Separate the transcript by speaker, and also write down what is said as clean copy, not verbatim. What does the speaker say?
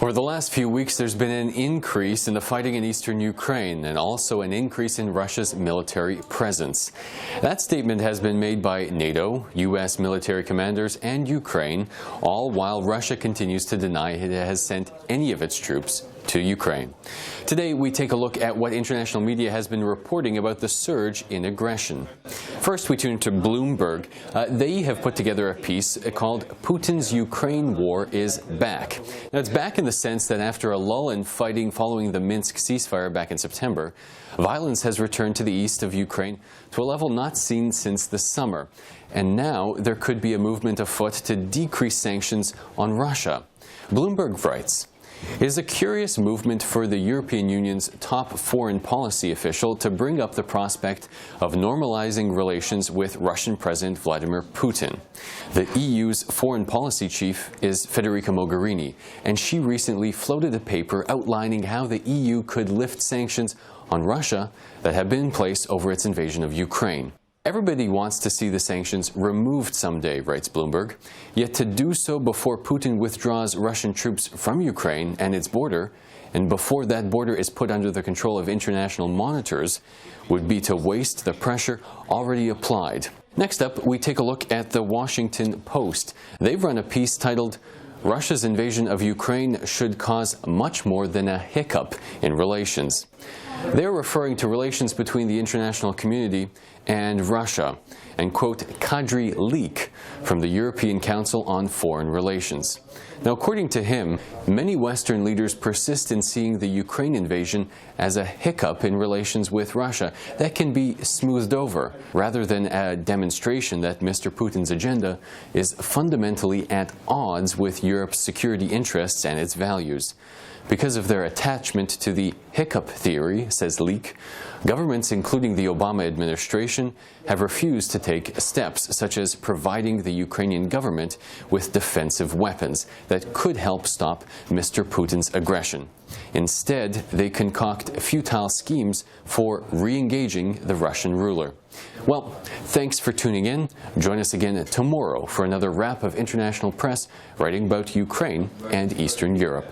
Speaker 1: Over the last few weeks, there's been an increase in the fighting in eastern Ukraine and also an increase in Russia's military presence. That statement has been made by NATO, U.S. military commanders, and Ukraine, all while Russia continues to deny it has sent any of its troops to Ukraine. Today, we take a look at what international media has been reporting about the surge in aggression. First, we tune to Bloomberg. They have put together a piece called "Putin's Ukraine War is Back." Now, it's back in the sense that after a lull in fighting following the Minsk ceasefire back in September, violence has returned to the east of Ukraine to a level not seen since the summer. And now there could be a movement afoot to decrease sanctions on Russia. Bloomberg writes, "It is a curious movement for the European Union's top foreign policy official to bring up the prospect of normalizing relations with Russian President Vladimir Putin. The EU's foreign policy chief is Federica Mogherini, and she recently floated a paper outlining how the EU could lift sanctions on Russia that have been in place over its invasion of Ukraine. Everybody wants to see the sanctions removed someday," writes Bloomberg. Yet to do so before Putin withdraws Russian troops from Ukraine and its border, and before that border is put under the control of international monitors, would be to waste the pressure already applied. Next up, we take a look at the Washington Post. They've run a piece titled, "Russia's invasion of Ukraine should cause much more than a hiccup in relations." They're referring to relations between the international community and Russia, and quote Kadri Leak from the European Council on Foreign Relations. Now, according to him, many Western leaders persist in seeing the Ukraine invasion as a hiccup in relations with Russia that can be smoothed over, rather than a demonstration that Mr. Putin's agenda is fundamentally at odds with Europe's security interests and its values. Because of their attachment to the hiccup theory, says Leak, governments, including the Obama administration, have refused to take steps such as providing the Ukrainian government with defensive weapons that could help stop Mr. Putin's aggression. Instead, they concoct futile schemes for re-engaging the Russian ruler. Well, thanks for tuning in. Join us again tomorrow for another wrap of international press writing about Ukraine and Eastern Europe.